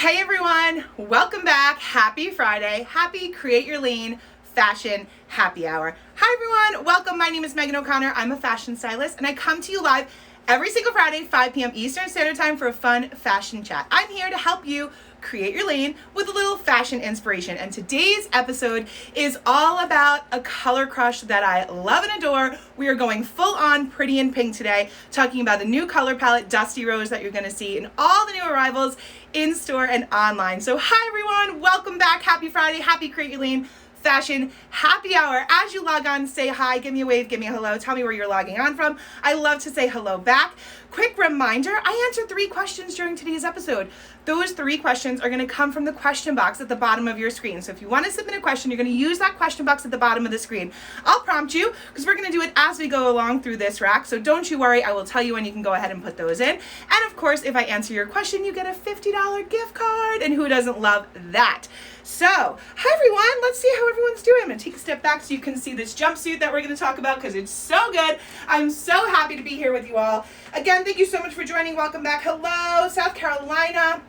Hey everyone, welcome back. Happy Friday. Happy Create Your Lane Fashion Happy Hour. Hi everyone, welcome. My name is Megan O'Connor. I'm a fashion stylist and I come to you live every single Friday, 5 p.m. Eastern Standard Time for a fun fashion chat. I'm here to help you create your lane with a little fashion inspiration. And today's episode is all about a color crush that I love and adore. We are going full on pretty in pink today, talking about the new color palette, Dusty Rose, that you're gonna see in all the new arrivals in store and online. So hi everyone, welcome back. Happy Friday, happy Create Your Lane Fashion Happy Hour. As you log on, say hi, give me a wave, give me a hello, tell me where you're logging on from. I love to say hello back. Quick reminder, I answered 3 questions during today's episode. Those 3 questions are gonna come from the question box at the bottom of your screen. So if you wanna submit a question, you're gonna use that question box at the bottom of the screen. I'll prompt you because we're gonna do it as we go along through this rack. So don't you worry, I will tell you when you can go ahead and put those in. And of course, if I answer your question, you get a $50 gift card. And who doesn't love that? So, hi everyone, let's see how everyone's doing. I'm gonna take a step back so you can see this jumpsuit that we're gonna talk about because it's so good. I'm so happy to be here with you all. Again, thank you so much for joining. Welcome back. Hello, South Carolina,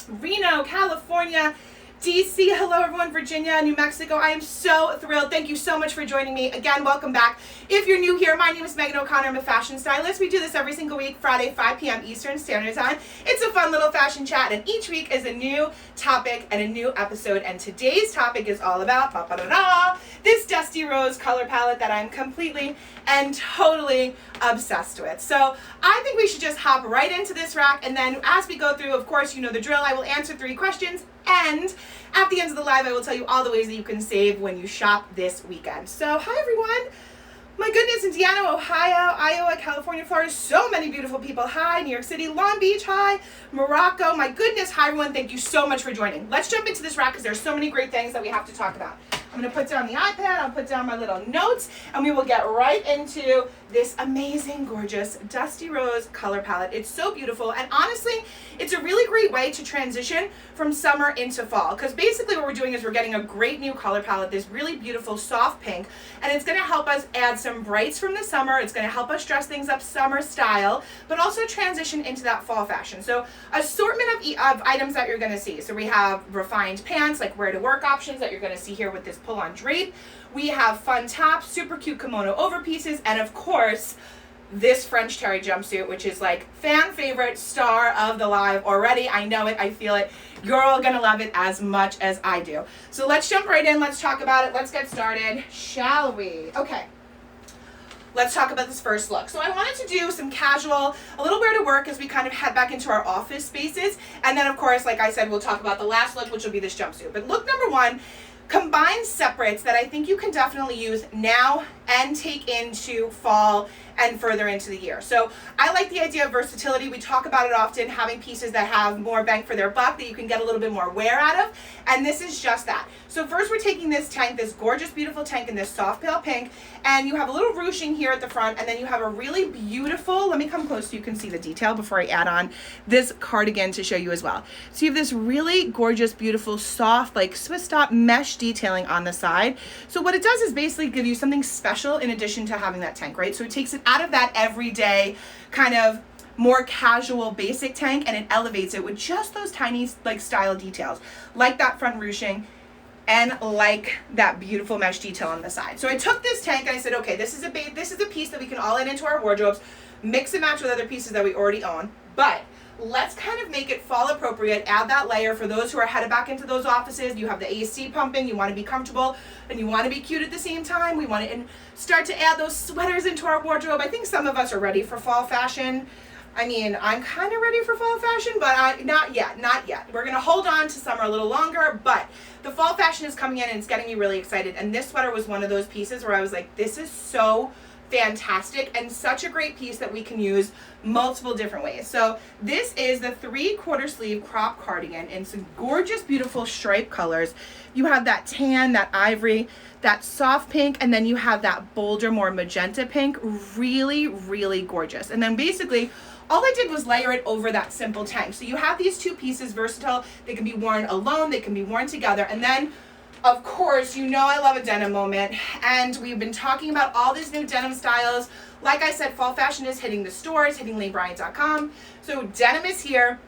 Reno, California, DC, hello everyone, Virginia, New Mexico. I am so thrilled. Thank you so much for joining me. Again, welcome back. If you're new here, my name is Megan O'Connor. I'm a fashion stylist. We do this every single week, Friday, 5 p.m. Eastern Standard Time. It's a fun little fashion chat, and each week is a new topic and a new episode. And today's topic is all about this Dusty Rose color palette that I'm completely and totally obsessed with. So I think we should just hop right into this rack, and then as we go through, of course, you know the drill. I will answer 3 questions, and at the end of the live, I will tell you all the ways that you can save when you shop this weekend. So hi everyone. My goodness, Indiana, Ohio, Iowa, California, Florida, so many beautiful people. Hi, New York City, Long Beach, hi, Morocco. My goodness, hi everyone, thank you so much for joining. Let's jump into this rack because there's so many great things that we have to talk about. I'm gonna put down the iPad, I'll put down my little notes, and we will get right into this amazing, gorgeous Dusty Rose color palette. It's so beautiful, and honestly, it's a really great way to transition from summer into fall, because basically what we're doing is we're getting a great new color palette, this really beautiful soft pink, and it's gonna help us add some brights from the summer. It's gonna help us dress things up summer style, but also transition into that fall fashion. So assortment of items that you're gonna see. So we have refined pants, like wear to work options that you're gonna see here with this pull-on drape. We have fun tops, super cute kimono over pieces, and of course, this French terry jumpsuit, which is like fan favorite, star of the live already. I know it, I feel it. You're all gonna love it as much as I do. So let's jump right in, let's talk about it, let's get started, shall we? Okay. Let's talk about this first look. So I wanted to do some casual, a little wear to work as we kind of head back into our office spaces. And then of course, like I said, we'll talk about the last look, which will be this jumpsuit. But look number 1, combine separates that I think you can definitely use now and take into fall and further into the year. So I like the idea of versatility. We talk about it often, having pieces that have more bang for their buck, that you can get a little bit more wear out of, and this is just that. So first we're taking this tank, this gorgeous, beautiful tank in this soft pale pink, and you have a little ruching here at the front, and then you have a really beautiful, let me come close so you can see the detail before I add on this cardigan to show you as well. So you have this really gorgeous, beautiful, soft, like Swiss dot mesh detailing on the side. So what it does is basically give you something special in addition to having that tank, right? So it takes it out of that everyday kind of more casual basic tank and it elevates it with just those tiny like style details, like that front ruching and like that beautiful mesh detail on the side. So I took this tank and I said, okay, this is a piece that we can all add into our wardrobes, mix and match with other pieces that we already own, but let's kind of make it fall appropriate, add that layer for those who are headed back into those offices. You have the AC pumping, you want to be comfortable, and you want to be cute at the same time. We want to start to add those sweaters into our wardrobe. I think some of us are ready for fall fashion. I mean, I'm kind of ready for fall fashion, but not yet. We're going to hold on to summer a little longer, but the fall fashion is coming in and it's getting me really excited. And this sweater was one of those pieces where I was like, this is so fantastic and such a great piece that we can use multiple different ways. So this is the 3/4 sleeve crop cardigan in some gorgeous, beautiful stripe colors. You have that tan, that ivory, that soft pink, and then you have that bolder, more magenta pink. Really, really gorgeous. And then basically all I did was layer it over that simple tank. So you have these 2 pieces, versatile. They can be worn alone, they can be worn together, and then of course, you know I love a denim moment, and we've been talking about all these new denim styles. Like I said, fall fashion is hitting the stores, hitting LaneBryant.com. So denim is here.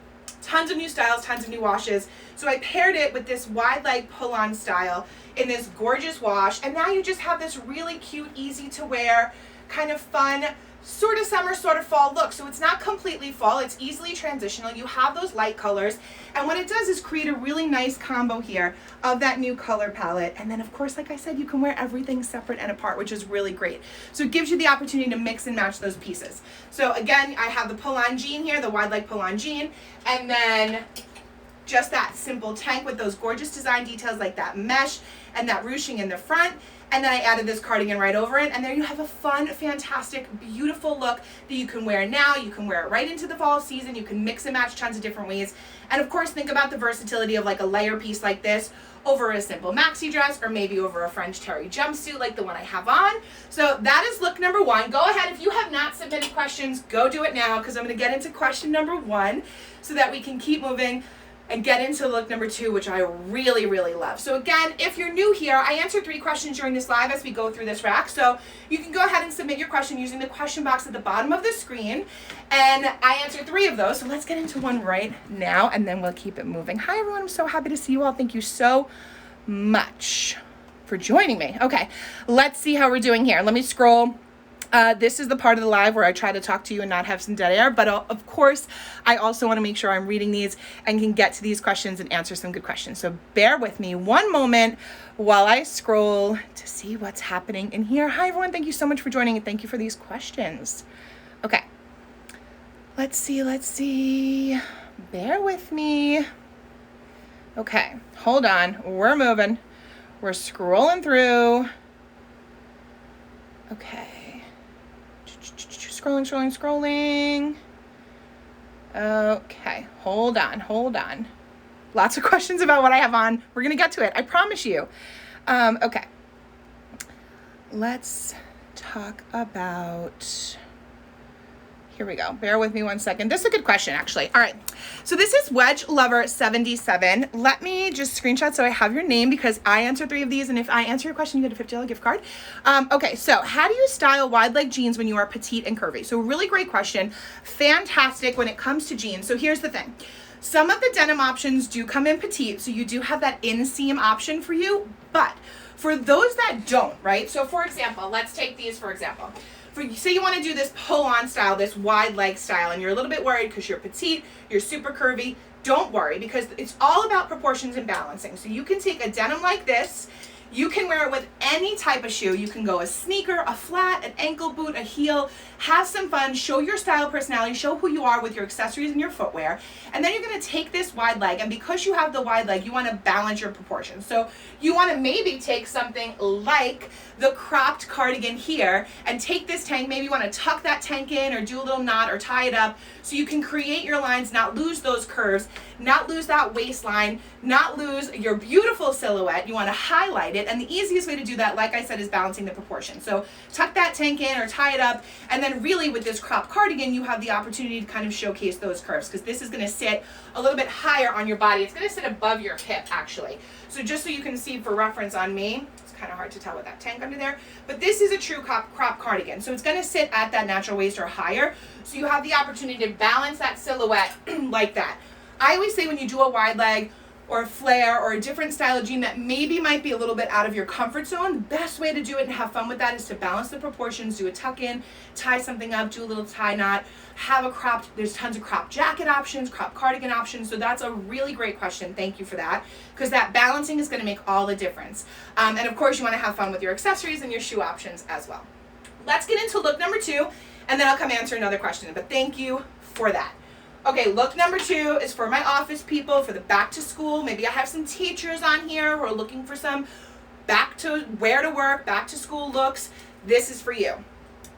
tons of new styles, tons of new washes. So I paired it with this wide leg pull-on style in this gorgeous wash, and now you just have this really cute, easy to wear, kind of fun, sort of summer, sort of fall look. So it's not completely fall, it's easily transitional. You have those light colors, and what it does is create a really nice combo here of that new color palette. And then of course, like I said, you can wear everything separate and apart, which is really great. So it gives you the opportunity to mix and match those pieces. So again, I have the pull-on jean here, the wide leg pull-on jean, and then just that simple tank with those gorgeous design details like that mesh and that ruching in the front. And then I added this cardigan right over it, and there you have a fun, fantastic, beautiful look that you can wear now. You can wear it right into the fall season. You can mix and match tons of different ways. And of course, think about the versatility of like a layer piece like this over a simple maxi dress, or maybe over a French terry jumpsuit like the one I have on. So that is look number one. Go ahead, if you have not submitted questions, go do it now, because I'm going to get into question number one so that we can keep moving and get into look number two, which I really, really love. So again, if you're new here, I answer 3 questions during this live as we go through this rack. So you can go ahead and submit your question using the question box at the bottom of the screen. And I answer 3 of those. So let's get into one right now, and then we'll keep it moving. Hi, everyone. I'm so happy to see you all. Thank you so much for joining me. Okay, let's see how we're doing here. Let me scroll. This is the part of the live where I try to talk to you and not have some dead air, but of course, I also want to make sure I'm reading these and can get to these questions and answer some good questions. So bear with me one moment while I scroll to see what's happening in here. Hi, everyone. Thank you so much for joining, and thank you for these questions. Okay, let's see. Bear with me. Okay, hold on. We're moving. We're scrolling through. Okay. Scrolling. Okay, hold on. Lots of questions about what I have on. We're gonna get to it, I promise you. Okay, let's talk about, here we go. Bear with me one second. This is a good question, actually. All right, so this is Wedge Lover 77. Let me just screenshot so I have your name, because I answer 3 of these, and if I answer your question, you get a $50 gift card. Okay, so how do you style wide leg jeans when you are petite and curvy? So really great question. Fantastic when it comes to jeans. So here's the thing. Some of the denim options do come in petite, so you do have that inseam option for you, but for those that don't, right? So for example, let's take these for example. Say you want to do this pull-on style, this wide leg style, and you're a little bit worried because you're petite, you're super curvy. Don't worry, because it's all about proportions and balancing. So you can take a denim like this. You can wear it with any type of shoe. You can go a sneaker, a flat, an ankle boot, a heel. Have some fun, show your style, personality, show who you are with your accessories and your footwear. And then you're gonna take this wide leg, and because you have the wide leg, you wanna balance your proportions. So you wanna maybe take something like the cropped cardigan here and take this tank, maybe you wanna tuck that tank in or do a little knot or tie it up so you can create your lines, not lose those curves, not lose that waistline, not lose your beautiful silhouette. You wanna highlight it, and the easiest way to do that, like I said, is balancing the proportion. So tuck that tank in or tie it up, and then really with this cropped cardigan, you have the opportunity to kind of showcase those curves, because this is gonna sit a little bit higher on your body. It's gonna sit above your hip, actually. So just so you can see for reference on me, it's kind of hard to tell with that tank under there, but this is a true crop cardigan. So it's gonna sit at that natural waist or higher. So you have the opportunity to balance that silhouette like that. I always say when you do a wide leg or a flare or a different style of jean that maybe might be a little bit out of your comfort zone, the best way to do it and have fun with that is to balance the proportions, do a tuck in, tie something up, do a little tie knot, have a cropped, there's tons of cropped jacket options, cropped cardigan options. So that's a really great question. Thank you for that, because that balancing is gonna make all the difference. And of course you wanna have fun with your accessories and your shoe options as well. Let's get into look number 2, and then I'll come answer another question, but thank you for that. Okay, look number 2 is for my office people, for the back to school. Maybe I have some teachers on here who are looking for some back to wear to work, back to school looks. This is for you.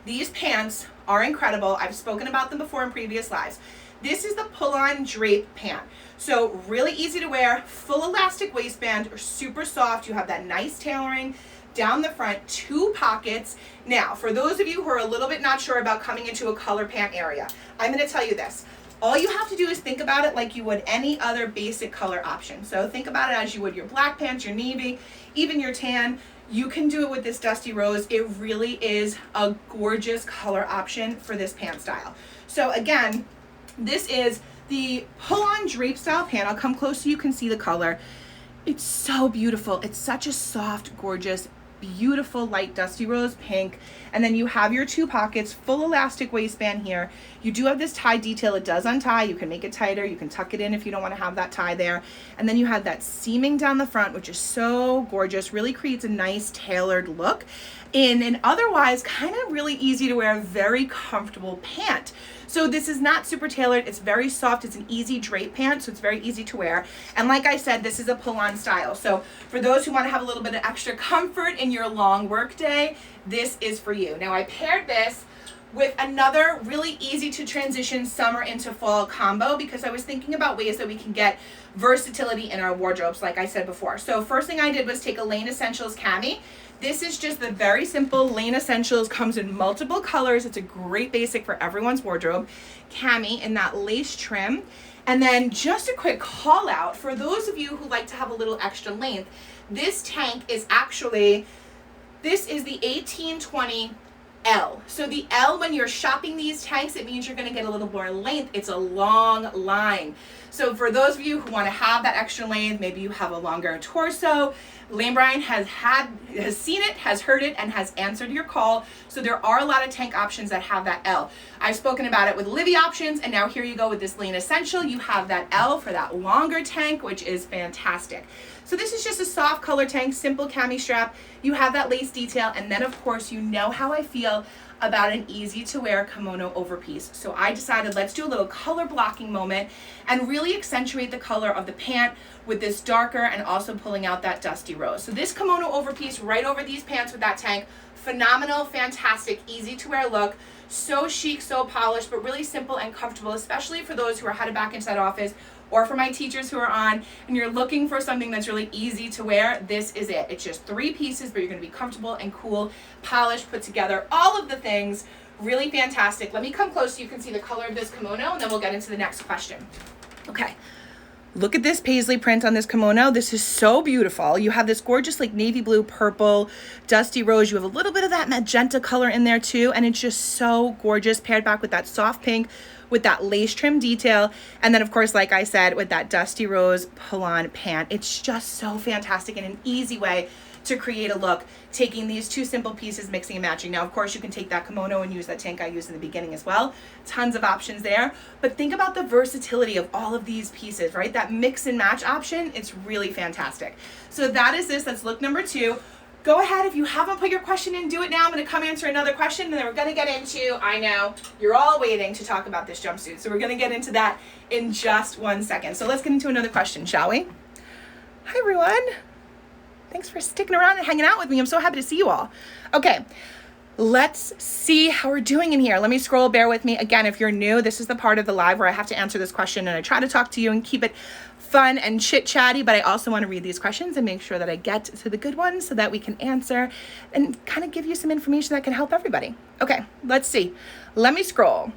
These pants are incredible. I've spoken about them before in previous lives. This is the pull-on drape pant. So really easy to wear, full elastic waistband, or super soft. You have that nice tailoring down the front, 2 pockets. Now, for those of you who are a little bit not sure about coming into a color pant area, I'm gonna tell you this. All you have to do is think about it like you would any other basic color option. So think about it as you would your black pants, your navy, even your tan. You can do it with this dusty rose. It really is a gorgeous color option for this pant style. So again, this is the pull-on drape style pant. I'll come close so you can see the color. It's so beautiful. It's such a soft, gorgeous, beautiful light dusty rose pink. And then you have your 2 pockets, full elastic waistband here. You do have this tie detail. It does untie. You can make it tighter. You can tuck it in if you don't want to have that tie there. And then you have that seaming down the front, which is so gorgeous, really creates a nice tailored look in an otherwise kind of really easy to wear, very comfortable pant. So this is not super tailored. It's very soft. It's an easy drape pant, so it's very easy to wear. And like I said, this is a pull-on style. So for those who want to have a little bit of extra comfort in your long work day, this is for you. Now I paired this with another really easy to transition summer into fall combo because I was thinking about ways that we can get versatility in our wardrobes, like I said before. So first thing I did was take a Lane Essentials cami. This is just the very simple Lane Essentials, comes in multiple colors. It's a great basic for everyone's wardrobe. Cami in that lace trim. And then just a quick call out for those of you who like to have a little extra length. This tank is actually, this is the 1820 L. So the L, when you're shopping these tanks, it means you're going to get a little more length. It's a long line. So for those of you who want to have that extra length, maybe you have a longer torso, Lane Bryant has seen it, has heard it, and has answered your call. So there are a lot of tank options that have that L. I've spoken about it with Livy options, and now here you go with this Lane Essential. You have that L for that longer tank, which is fantastic. So this is just a soft color tank, simple cami strap. You have that lace detail, and then of course you know how I feel about an easy to wear kimono overpiece. So I decided let's do a little color blocking moment and really accentuate the color of the pant with this darker and also pulling out that dusty rose. So this kimono overpiece right over these pants with that tank, phenomenal, fantastic, easy to wear look. So chic, so polished, but really simple and comfortable, especially for those who are headed back into that office or for my teachers who are on and you're looking for something that's really easy to wear. This is it. It's just 3 pieces, but you're going to be comfortable and cool, polished, put together, all of the things. Really fantastic. Let me come close so you can see the color of this kimono, and then we'll get into the next question. Okay. Look at this paisley print on this kimono. This is so beautiful. You have this gorgeous like navy blue, purple, dusty rose. You have a little bit of that magenta color in there too. And it's just so gorgeous, paired back with that soft pink, with that lace trim detail. And then of course, like I said, with that dusty rose pull-on pant. It's just so fantastic and an easy way to create a look, taking these 2 simple pieces, mixing and matching. Now, of course, you can take that kimono and use that tank I used in the beginning as well. Tons of options there. But think about the versatility of all of these pieces, right? That mix and match option, it's really fantastic. So that is this. That's look number 2. Go ahead, if you haven't put your question in, do it now. I'm going to come answer another question, and then we're going to get into, I know, you're all waiting to talk about this jumpsuit. So we're going to get into that in just 1 second. So let's get into another question, shall we? Hi, everyone. Thanks for sticking around and hanging out with me. I'm so happy to see you all. Okay, let's see how we're doing in here. Let me scroll, bear with me. Again, if you're new, this is the part of the live where I have to answer this question, and I try to talk to you and keep it fun and chit-chatty, but I also want to read these questions and make sure that I get to the good ones so that we can answer and kind of give you some information that can help everybody. Okay, let's see. Let me scroll.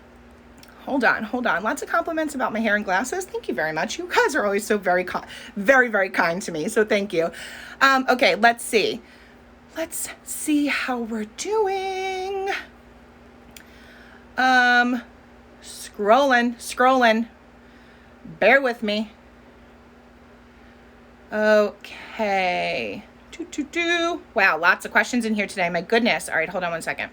Hold on. Lots of compliments about my hair and glasses. Thank you very much. You guys are always so very kind to me. So thank you. Okay, let's see. Let's see how we're doing. Scrolling. Bear with me. Okay. Wow, lots of questions in here today. My goodness. All right, hold on 1 second.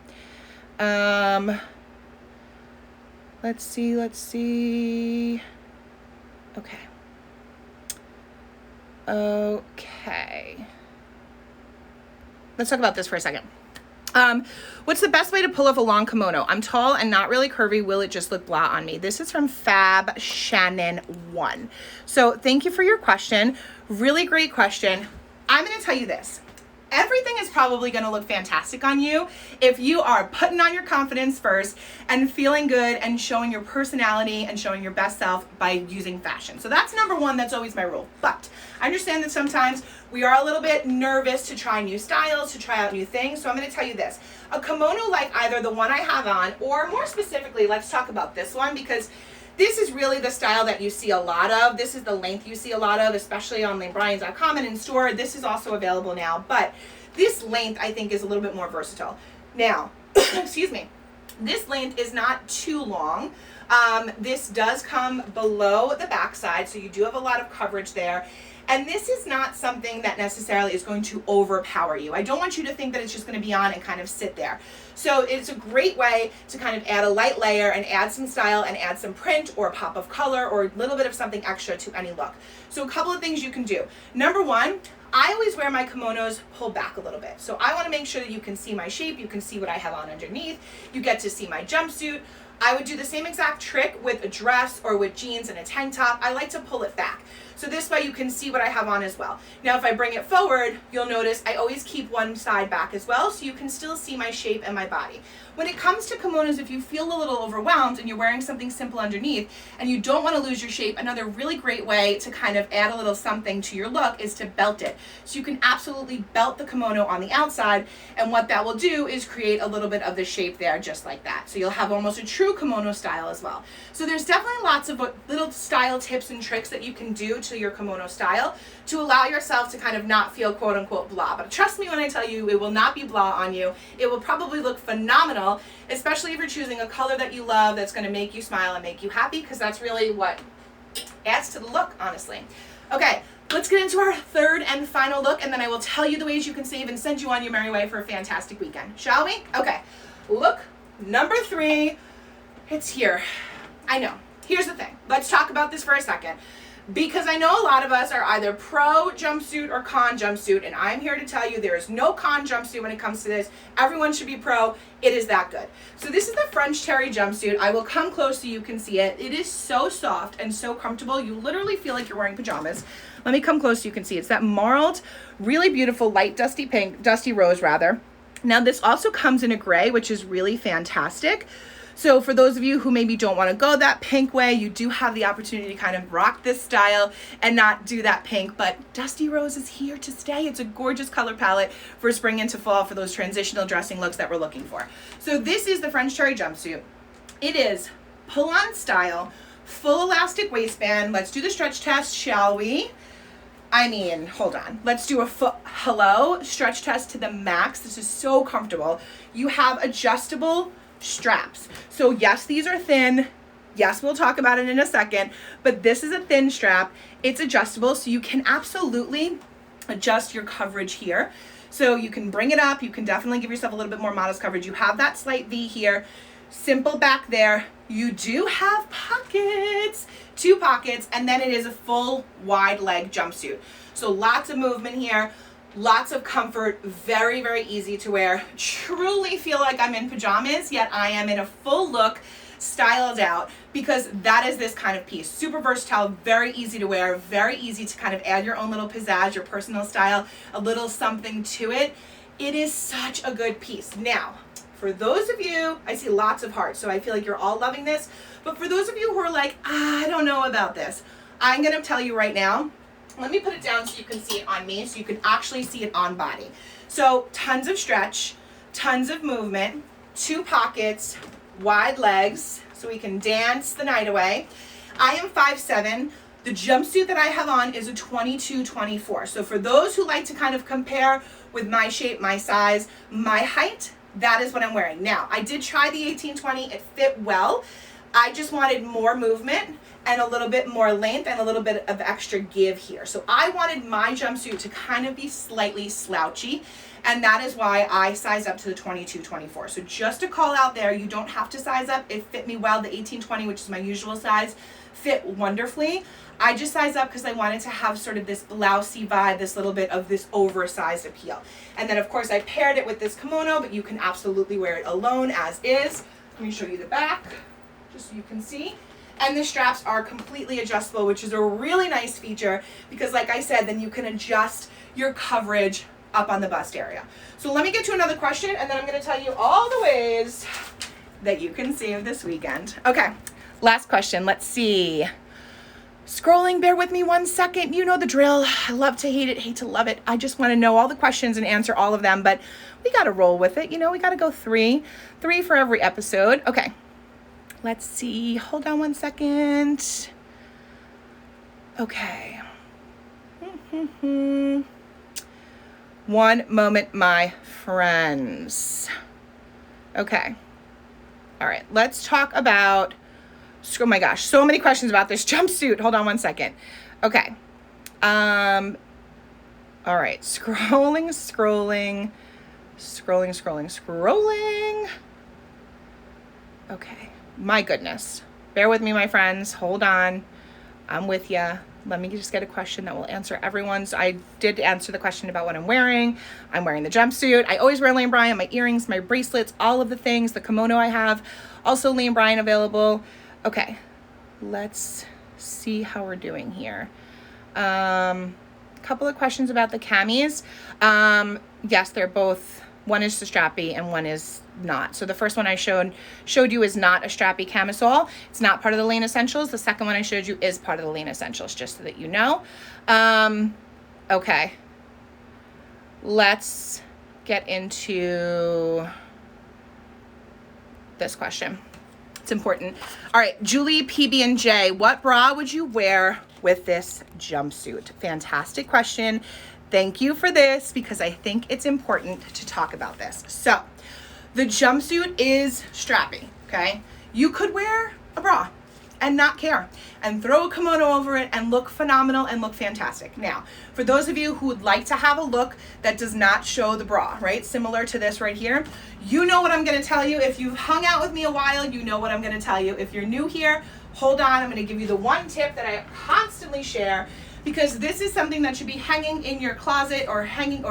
Let's see. Okay. Let's talk about this for a second. What's the best way to pull off a long kimono? I'm tall and not really curvy. Will it just look blah on me? This is from Fab Shannon 1. So thank you for your question. Really great question. I'm going to tell you this. Everything is probably going to look fantastic on you if you are putting on your confidence first and feeling good and showing your personality and showing your best self by using fashion. So that's number 1. That's always my rule. But I understand that sometimes we are a little bit nervous to try new styles, to try out new things. So I'm going to tell you this. A kimono like either the one I have on, or more specifically, let's talk about this one, because this is really the style that you see a lot of. This is the length you see a lot of, especially on lanebryant.com and in store. This is also available now, but this length I think is a little bit more versatile. Now, excuse me. This length is not too long. This does come below the backside, so you do have a lot of coverage there. And this is not something that necessarily is going to overpower you. I don't want you to think that it's just going to be on and kind of sit there. So it's a great way to kind of add a light layer and add some style and add some print or a pop of color or a little bit of something extra to any look. So a couple of things you can do. Number one, I always wear my kimonos pulled back a little bit. So I want to make sure that you can see my shape, you can see what I have on underneath, you get to see my jumpsuit. I would do the same exact trick with a dress or with jeans and a tank top. I like to pull it back. So this way you can see what I have on as well. Now if I bring it forward, you'll notice I always keep one side back as well, so you can still see my shape and my body. When it comes to kimonos, if you feel a little overwhelmed and you're wearing something simple underneath and you don't want to lose your shape, another really great way to kind of add a little something to your look is to belt it. So you can absolutely belt the kimono on the outside, and what that will do is create a little bit of the shape there just like that. So you'll have almost a true kimono style as well. So there's definitely lots of little style tips and tricks that you can do to your kimono style to allow yourself to kind of not feel quote unquote blah. But trust me when I tell you, it will not be blah on you. It will probably look phenomenal, especially if you're choosing a color that you love that's going to make you smile and make you happy, because that's really what adds to the look, honestly. Okay, let's get into our third and final look, and then I will tell you the ways you can save and send you on your merry way for a fantastic weekend. Shall we? Okay, look number 3. It's here. I know. Here's the thing. Let's talk about this for a second, because I know a lot of us are either pro jumpsuit or con jumpsuit, and I'm here to tell you there is no con jumpsuit when it comes to this. Everyone should be pro. It is that good. So this is the French Terry jumpsuit. I will come close so you can see it. It is so soft and so comfortable. You literally feel like you're wearing pajamas. Let me come close so you can see. It's that marled, really beautiful light dusty pink, dusty rose rather. Now this also comes in a gray, which is really fantastic. So for those of you who maybe don't want to go that pink way, you do have the opportunity to kind of rock this style and not do that pink, but Dusty Rose is here to stay. It's a gorgeous color palette for spring into fall for those transitional dressing looks that we're looking for. So this is the French Terry jumpsuit. It is pull-on style, full elastic waistband. Let's do the stretch test, shall we? I mean, hold on. Let's do a hello stretch test to the max. This is so comfortable. You have adjustable straps. So yes, these are thin. Yes, we'll talk about it in a second, but this is a thin strap. It's adjustable, so you can absolutely adjust your coverage here. So you can bring it up. You can definitely give yourself a little bit more modest coverage. You have that slight V here, simple back there. You do have pockets, 2 pockets, and then it is a full wide leg jumpsuit. So lots of movement here. Lots of comfort, very, very easy to wear. Truly feel like I'm in pajamas, yet I am in a full look, styled out, because that is this kind of piece. Super versatile, very easy to wear, very easy to kind of add your own little pizzazz, your personal style, a little something to it. It is such a good piece. Now, for those of you, I see lots of hearts, so I feel like you're all loving this, but for those of you who are like, I don't know about this, I'm gonna tell you right now. Let me put it down so you can see it on me, so you can actually see it on body. So tons of stretch, tons of movement, 2 pockets, wide legs, so we can dance the night away. I am 5'7". The jumpsuit that I have on is a 22-24. So for those who like to kind of compare with my shape, my size, my height, that is what I'm wearing. Now, I did try the 18-20. It fit well. I just wanted more movement and a little bit more length and a little bit of extra give here. So I wanted my jumpsuit to kind of be slightly slouchy, and that is why I sized up to the 22-24. So just to call out there, you don't have to size up. It fit me well. The 18-20, which is my usual size, fit wonderfully. I just sized up because I wanted to have sort of this blousey vibe, this little bit of this oversized appeal. And then of course I paired it with this kimono, but you can absolutely wear it alone as is. Let me show you the back, just so you can see. And the straps are completely adjustable, which is a really nice feature because like I said, then you can adjust your coverage up on the bust area. So let me get to another question and then I'm going to tell you all the ways that you can save this weekend. Okay, last question. Let's see. Scrolling, bear with me 1 second. You know the drill. I love to hate it, hate to love it. I just want to know all the questions and answer all of them, but we got to roll with it. You know, we got to go three for every episode. Okay. Let's see. Hold on 1 second. Okay. One moment, my friends. Okay. All right, let's talk about, oh my gosh, so many questions about this jumpsuit. Hold on one second. Okay. All right, scrolling. Okay, my goodness. Bear with me, my friends. Hold on. I'm with ya. Let me just get a question that will answer everyone's. I did answer the question about what I'm wearing. I'm wearing the jumpsuit. I always wear Lane Bryant, my earrings, my bracelets, all of the things, the kimono I have, also Lane Bryant available. Okay, let's see how we're doing here. Couple of questions about the camis. Yes, they're both, one is the strappy and one is not. So the first one I showed you is not a strappy camisole. It's not part of the Lane Essentials. The second one I showed you is part of the Lane Essentials, just so that you know. Okay. Let's get into this question. It's important. All right, Julie PB&J, what bra would you wear with this jumpsuit? Fantastic question. Thank you for this, because I think it's important to talk about this. So the jumpsuit is strappy, okay? You could wear a bra and not care and throw a kimono over it and look phenomenal and look fantastic. Now, for those of you who would like to have a look that does not show the bra, right? Similar to this right here, you know what I'm gonna tell you. If you've hung out with me a while, you know what I'm gonna tell you. If you're new here, hold on, I'm gonna give you the one tip that I constantly share, because this is something that should be hanging in your closet or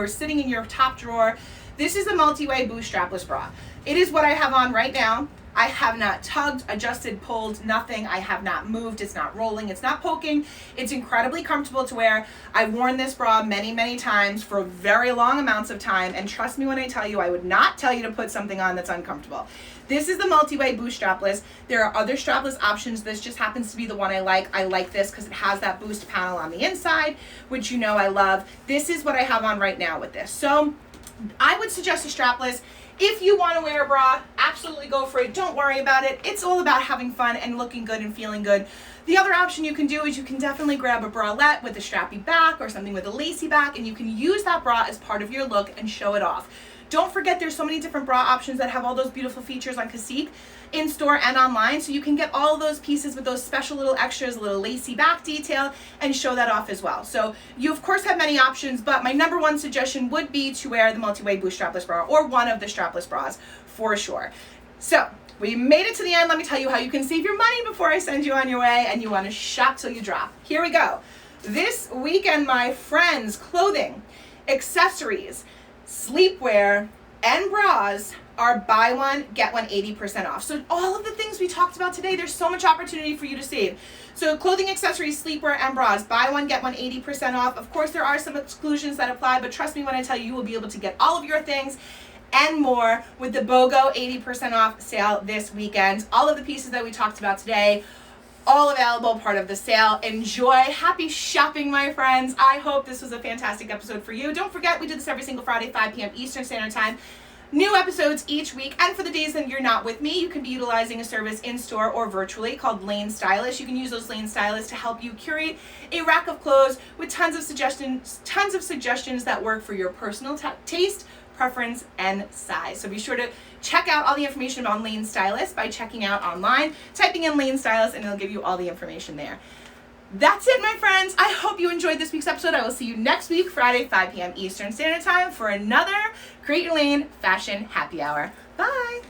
sitting in your top drawer. This is a multi-way boost strapless bra. It is what I have on right now. I have not tugged, adjusted, pulled, nothing. I have not moved. It's not rolling. It's not poking. It's incredibly comfortable to wear. I've worn this bra many, many times for very long amounts of time. And trust me when I tell you, I would not tell you to put something on that's uncomfortable. This is the multi-way boost strapless. There are other strapless options. This just happens to be the one I like. I like this because it has that boost panel on the inside, which you know I love. This is what I have on right now with this. So I would suggest a strapless. If you want to wear a bra, absolutely go for it. Don't worry about it. It's all about having fun and looking good and feeling good. The other option you can do is you can definitely grab a bralette with a strappy back or something with a lacy back, and you can use that bra as part of your look and show it off. Don't forget, there's so many different bra options that have all those beautiful features on Cacique, in store and online, so you can get all those pieces with those special little extras, a little lacy back detail, and show that off as well. So you of course have many options, but my number one suggestion would be to wear the multi-way boost strapless bra or one of the strapless bras for sure. So we made it to the end. Let me tell you how you can save your money before I send you on your way and you want to shop till you drop. Here we go. This weekend, my friends, clothing, accessories, sleepwear, and bras are buy one, get one 80% off. So all of the things we talked about today, there's so much opportunity for you to save. So clothing, accessories, sleepwear, and bras, buy one, get one 80% off. Of course, there are some exclusions that apply, but trust me when I tell you, you will be able to get all of your things and more with the BOGO 80% off sale this weekend. All of the pieces that we talked about today, all available, part of the sale. Enjoy. Happy shopping, my friends. I hope this was a fantastic episode for you. Don't forget, we do this every single Friday, 5 p.m. Eastern Standard Time. New episodes each week, and for the days that you're not with me, you can be utilizing a service in store or virtually called Lane Stylist. You can use those Lane Stylists to help you curate a rack of clothes with tons of suggestions that work for your personal taste, preference, and size. So be sure to check out all the information about Lane Stylist by checking out online, typing in Lane Stylist, and it'll give you all the information there. That's it, my friends. I hope you enjoyed this week's episode. I will see you next week, Friday, 5 p.m. Eastern Standard Time, for another Create Your Lane Fashion Happy Hour. Bye.